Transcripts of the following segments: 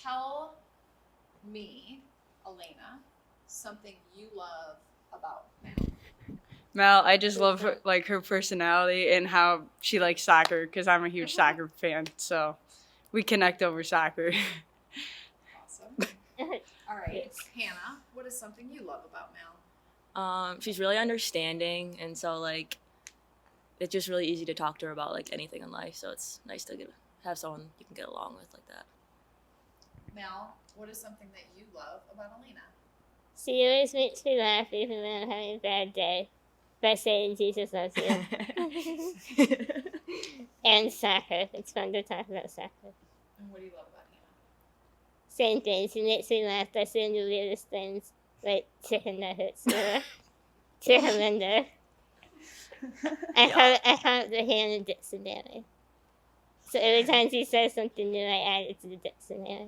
Tell me, Elena, something you love about Mel. Mel, I just love her, like her personality and how she likes soccer because I'm a huge soccer fan. So we connect over soccer. Awesome. All right, Hannah, what is something you love about Mel? She's really understanding, and so like it's just really easy to talk to her about like anything in life. So it's nice to have someone you can get along with like that. Mel, what is something that you love about Elena? She always makes me laugh even when I'm having a bad day by saying Jesus loves you. And soccer. It's fun to talk about soccer. And what do you love about Hannah? Same thing. She makes me laugh by saying the weirdest things, like chicken nuggets or chicken window. I call it the Hannah Dictionary. So every time she says something new, I add it to the dictionary.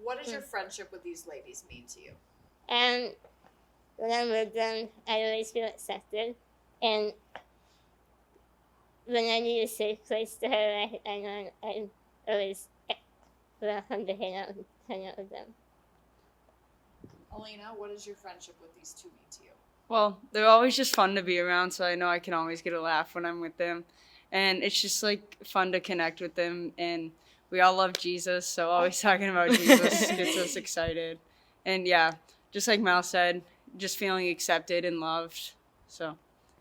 What does your friendship with these ladies mean to you? When I'm with them, I always feel accepted. And when I need a safe place to her, I know I'm always welcome to hang out with them. Elena, what does your friendship with these two mean to you? Well, they're always just fun to be around, so I know I can always get a laugh when I'm with them. And it's just like fun to connect with them, and we all love Jesus, so always talking about Jesus gets us excited. And yeah, just like Mal said, just feeling accepted and loved. So,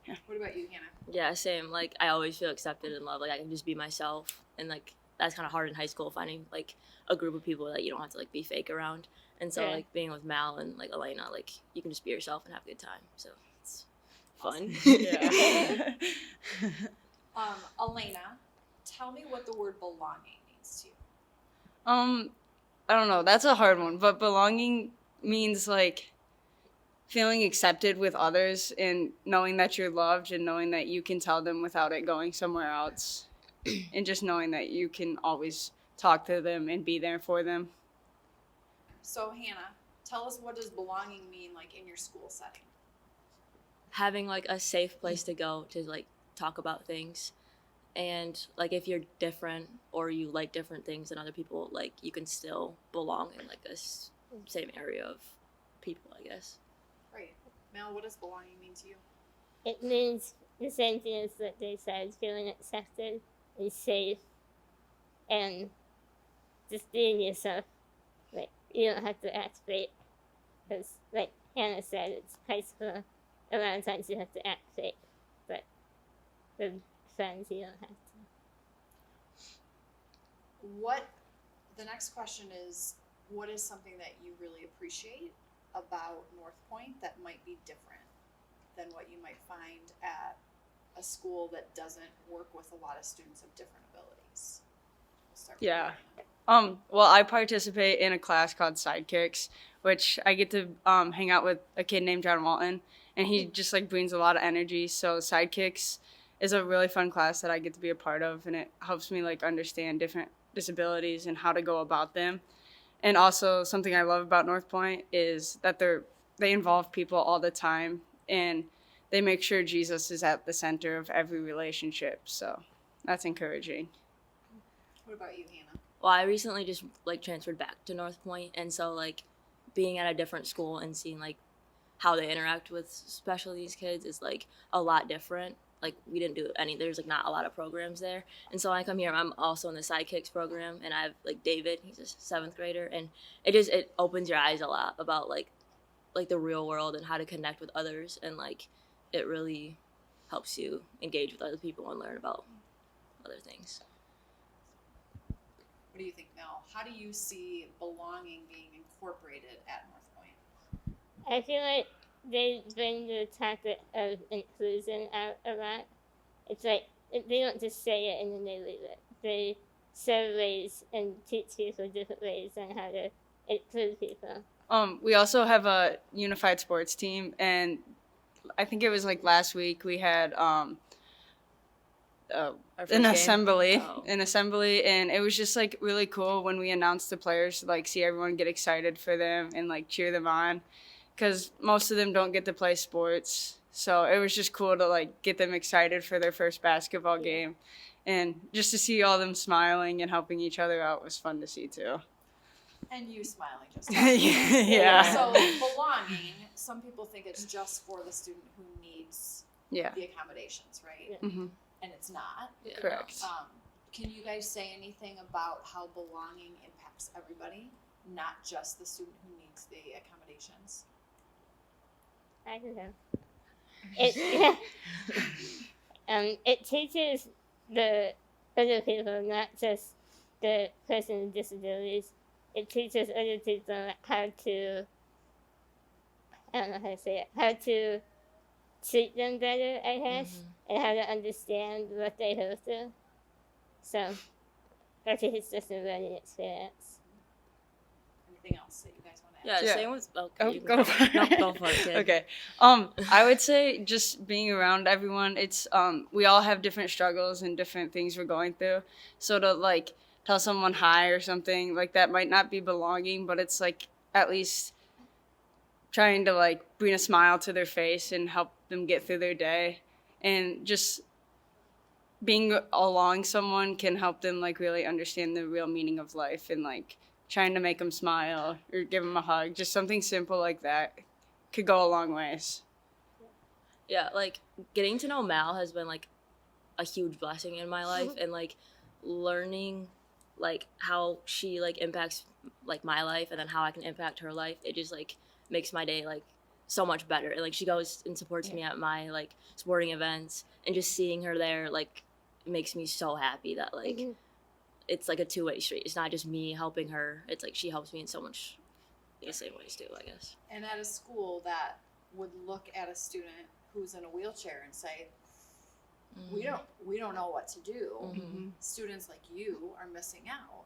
yeah. What about you, Hannah? Yeah, same. Like I always feel accepted and loved. Like I can just be myself, and like that's kind of hard in high school finding like a group of people that you don't have to like be fake around. And so like being with Mal and like Elena, like you can just be yourself and have a good time. So it's fun. Yeah. Elena, tell me what the word belonging means to you. I don't know. That's a hard one, but belonging means like feeling accepted with others and knowing that you're loved and knowing that you can tell them without it going somewhere else and just knowing that you can always talk to them and be there for them. So, Hannah, tell us, what does belonging mean like in your school setting? Having like a safe place to go to like talk about things, and like if you're different or you like different things than other people, like you can still belong in like a same area of people, I guess. Right. Mel, what does belonging mean to you? It means the same thing as what they said, feeling accepted and safe and just being yourself. Like, you don't have to act fake. Because, like Hannah said, it's high school. A lot of times you have to act fake. But with friends, you don't have to. The next question is, what is something that you really appreciate about North Point that might be different than what you might find at a school that doesn't work with a lot of students of different abilities? We'll start with Yeah. Elena. Well, I participate in a class called Sidekicks, which I get to hang out with a kid named John Walton, and he just like brings a lot of energy. So Sidekicks is a really fun class that I get to be a part of, and it helps me like understand different disabilities and how to go about them. And also something I love about North Point is that they involve people all the time, and they make sure Jesus is at the center of every relationship. So that's encouraging. What about you, Hannah? Well, I recently just like transferred back to North Point, and so like being at a different school and seeing like how they interact with special needs kids is like a lot different. Like we didn't do there's like not a lot of programs there, and so when I come here, I'm also in the Sidekicks program, and I have like David, he's a 7th grader, and it opens your eyes a lot about like the real world and how to connect with others, and like it really helps you engage with other people and learn about other things. What do you think, Mel? How do you see belonging being incorporated at North Point? I feel like they bring the topic of inclusion out a lot. It's like, they don't just say it and then they leave it. They show ways and teach people different ways on how to include people. We also have a unified sports team, and I think it was like last week we had an assembly, and it was just like really cool when we announced the players to like see everyone get excited for them and like cheer them on, because most of them don't get to play sports. So it was just cool to like get them excited for their first basketball game, and just to see all them smiling and helping each other out was fun to see too. And you smiling just Yeah. So belonging, some people think it's just for the student who needs Yeah. the accommodations, right? Hmm. And it's not. Yeah. Correct. Can you guys say anything about how belonging impacts everybody, not just the student who needs the accommodations? I don't know. It it teaches the other people, not just the person with disabilities. It teaches other people how to, I don't know how to say it, how to treat them better, I guess, and how to understand what they go through. So, I think it's just a learning experience. Anything else that you guys want to add? Yeah, Yeah. same with. Okay, Oh, you can go for it. No, go for it. Kid. Okay. I would say just being around everyone, it's we all have different struggles and different things we're going through. So to like tell someone hi or something like that might not be belonging, but it's like at least trying to like bring a smile to their face and help them get through their day. And just being along someone can help them like really understand the real meaning of life, and like trying to make them smile or give them a hug. Just something simple like that could go a long ways. Yeah, like getting to know Mal has been like a huge blessing in my life, and like learning like how she like impacts like my life, and then how I can impact her life. It just like makes my day like so much better. And like she goes and supports me at my like sporting events, and just seeing her there like makes me so happy that like it's like a two-way street. It's not just me helping her. It's like she helps me in so much the same ways too, I guess. And at a school that would look at a student who's in a wheelchair and say, we don't know what to do. Mhm. Students like you are missing out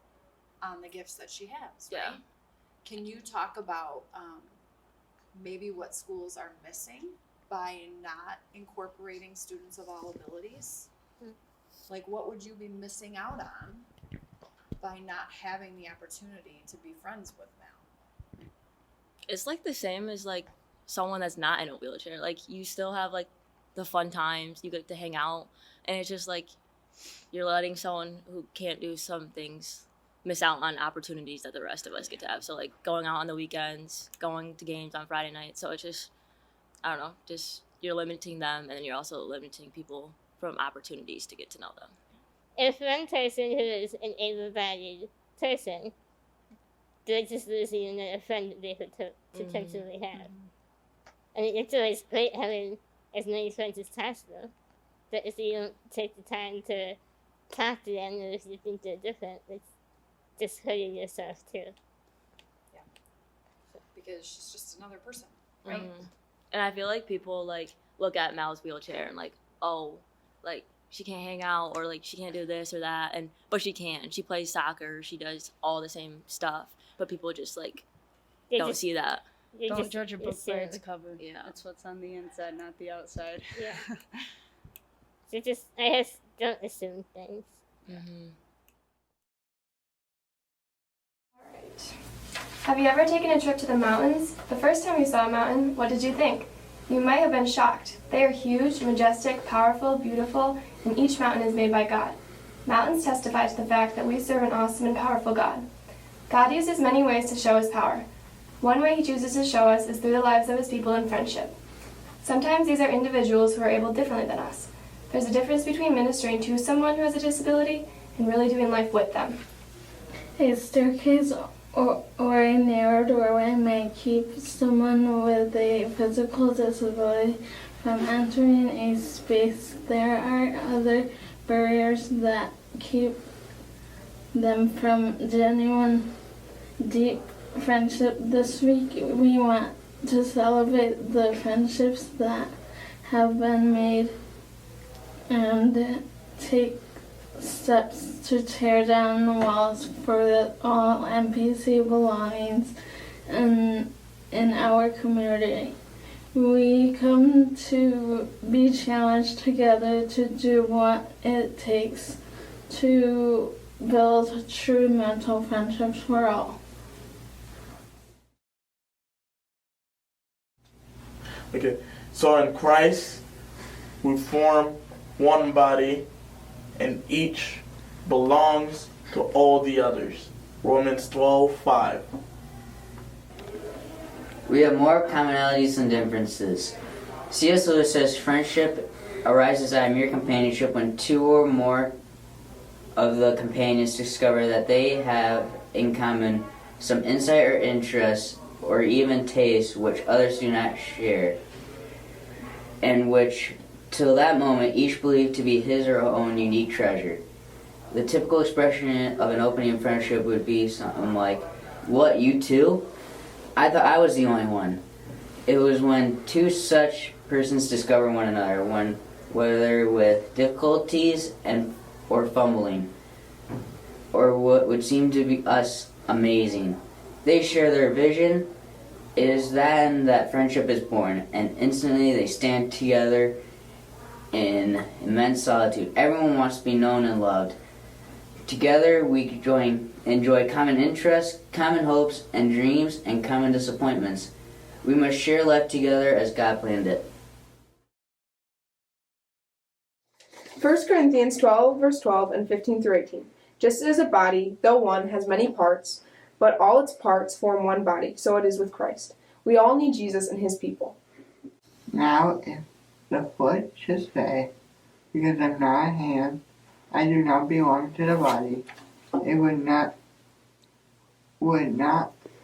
on the gifts that she has, right? Yeah. Can you talk about maybe what schools are missing by not incorporating students of all abilities? Like, what would you be missing out on by not having the opportunity to be friends with Mal? It's like the same as like someone that's not in a wheelchair. Like you still have like the fun times, you get to hang out, and it's just like you're letting someone who can't do some things miss out on opportunities that the rest of us get to have. So like going out on the weekends, going to games on Friday night. So it's just, I don't know, just you're limiting them, and then you're also limiting people from opportunities to get to know them. If one person who is an able-bodied person, they're just losing another friend that they could potentially have. I mean, it's always great having as many friends as possible, but if you don't take the time to talk to them, or if you think they're different, it's just hurting yourself too. Because she's just another person, right? And I feel like people like look at Mal's wheelchair and like, oh, like she can't hang out, or like she can't do this or that, and but she can. She plays soccer. She does all the same stuff, but people just like They don't just, see that. they Don't just judge a book by assume. its cover. Yeah. That's what's on the inside, not the outside. Yeah. So just, I guess, don't assume things. Alright. Have you ever taken a trip to the mountains? The first time you saw a mountain, what did you think? You might have been shocked. They are huge, majestic, powerful, beautiful, and each mountain is made by God. Mountains testify to the fact that we serve an awesome and powerful God. God uses many ways to show his power. One way he chooses to show us is through the lives of his people in friendship. Sometimes these are individuals who are able differently than us. There's a difference between ministering to someone who has a disability and really doing life with them. A staircase or a narrow doorway may keep someone with a physical disability from entering a space. There are other barriers that keep them from genuine, deep friendship. This week we want to celebrate the friendships that have been made and take steps to tear down the walls for all NPC belongings in our community. We come to be challenged together to do what it takes to build true mental friendships for all. Okay, So in Christ, we form one body, and each belongs to all the others. Romans 12:5. We have more commonalities than differences. C.S. Lewis says friendship arises out of mere companionship when two or more of the companions discover that they have in common some insight or interest or even taste which others do not share, and which till that moment each believed to be his or her own unique treasure. The typical expression of an opening friendship would be something like, "What, you too? I thought I was the only one." It was when two such persons discover one another, whether with difficulties or fumbling, or what would seem to be us amazing. They share their vision. It is then that friendship is born, and instantly they stand together in immense solitude. Everyone wants to be known and loved. Together we enjoy common interests, common hopes and dreams, and common disappointments. We must share life together as God planned it. 1 Corinthians 12, verse 12 and 15 through 18. Just as a body, though one, has many parts, but all its parts form one body, so it is with Christ. We all need Jesus and his people. Now if the foot should say, "Because I'm not a hand, I do not belong to the body," it would not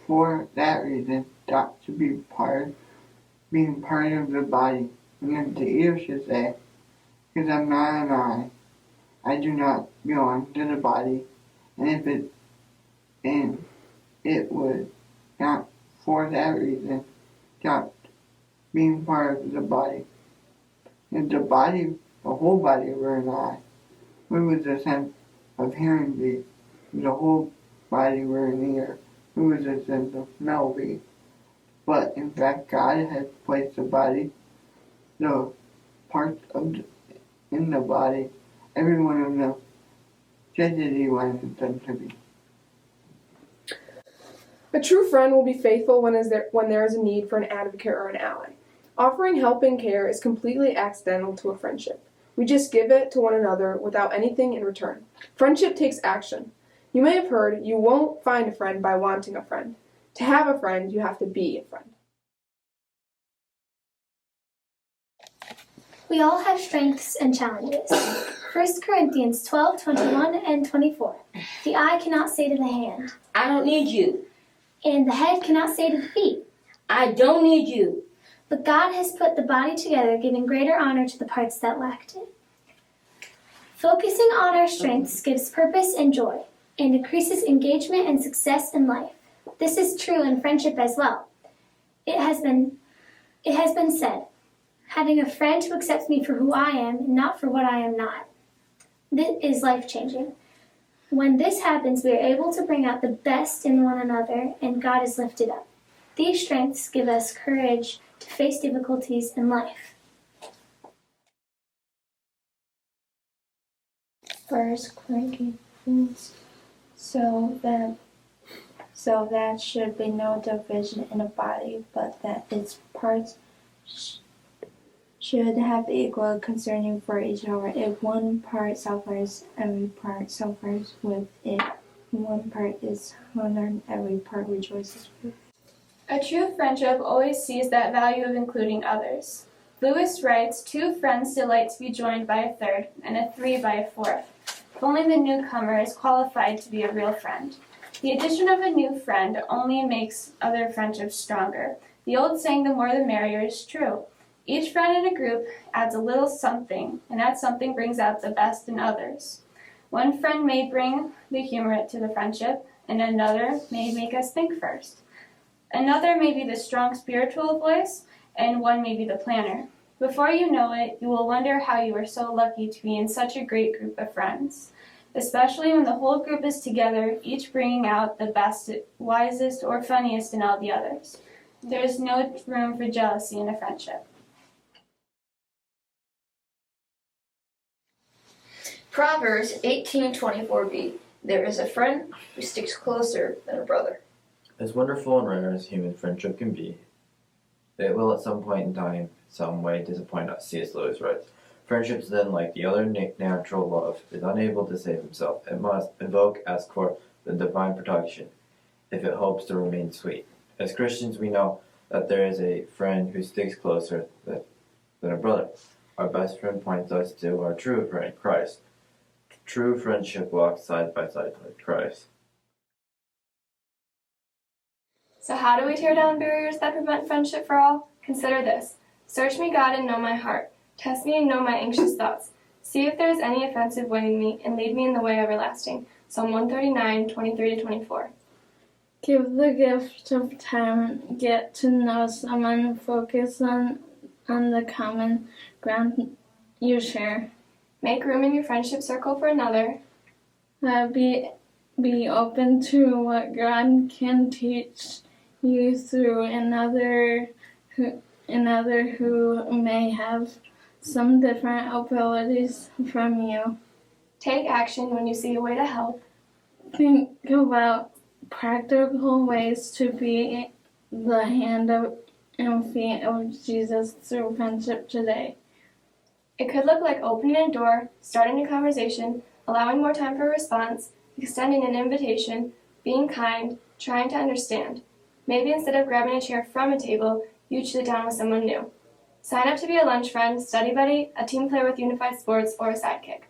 for that reason stop to be being part of the body. And if the ear should say, "Because I'm not an eye, I do not belong to the body," and it would not for that reason stop being part of the body. If the whole body were an eye, where would the sense of hearing be? If the whole body were an ear, where would the sense of smell be? But in fact, God has placed the parts in the body, every one of them, just as he wanted them to be. A true friend will be faithful when there is a need for an advocate or an ally. Offering help and care is completely accidental to a friendship. We just give it to one another without anything in return. Friendship takes action. You may have heard you won't find a friend by wanting a friend. To have a friend, you have to be a friend. We all have strengths and challenges. 1 Corinthians 12:21 and 24. The eye cannot say to the hand, "I don't need you." And the head cannot say to the feet, "I don't need you." But God has put the body together, giving greater honor to the parts that lacked it. Focusing on our strengths gives purpose and joy, and increases engagement and success in life. This is true in friendship as well. It has been said, having a friend who accepts me for who I am and not for what I am not. This is life-changing. When this happens, we are able to bring out the best in one another, and God is lifted up. These strengths give us courage to face difficulties in life. 1 Corinthians, so that should be no division in the body, but that its parts should have equal concerning for each other. If one part suffers, every part suffers with it. One part is honored, every part rejoices with it. A true friendship always sees that value of including others. Lewis writes, 2 friends delight to be joined by a third, and a 3 by a fourth. If only the newcomer is qualified to be a real friend. The addition of a new friend only makes other friendships stronger. The old saying, "the more the merrier," is true. Each friend in a group adds a little something, and that something brings out the best in others. One friend may bring the humor to the friendship, and another may make us think first. Another may be the strong spiritual voice, and one may be the planner. Before you know it, you will wonder how you are so lucky to be in such a great group of friends, especially when the whole group is together, each bringing out the best, wisest, or funniest in all the others. There is no room for jealousy in a friendship. Proverbs 18:24b. There is a friend who sticks closer than a brother. As wonderful and rare as human friendship can be, it will at some point in time some way disappoint us. C.S. Lewis writes, friendships then, like the other natural love, is unable to save itself. It must ask for the divine protection if it hopes to remain sweet. As Christians, we know that there is a friend who sticks closer than a brother. Our best friend points us to our true friend, Christ. True friendship walks side by side with Christ. So, how do we tear down barriers that prevent friendship for all? Consider this. Search me, God, and know my heart. Test me and know my anxious thoughts. See if there is any offensive way in me, and lead me in the way everlasting. Psalm 139, 23-24. Give the gift of time, get to know someone, focus on the common ground you share. Make room in your friendship circle for another. Be open to what God can teach you through another who may have some different abilities from you. Take action when you see a way to help. Think about practical ways to be the hand and feet of Jesus through friendship today. It could look like opening a door, starting a conversation, allowing more time for a response, extending an invitation, being kind, trying to understand. Maybe instead of grabbing a chair from a table, you'd sit down with someone new. Sign up to be a lunch friend, study buddy, a team player with Unified Sports, or a sidekick.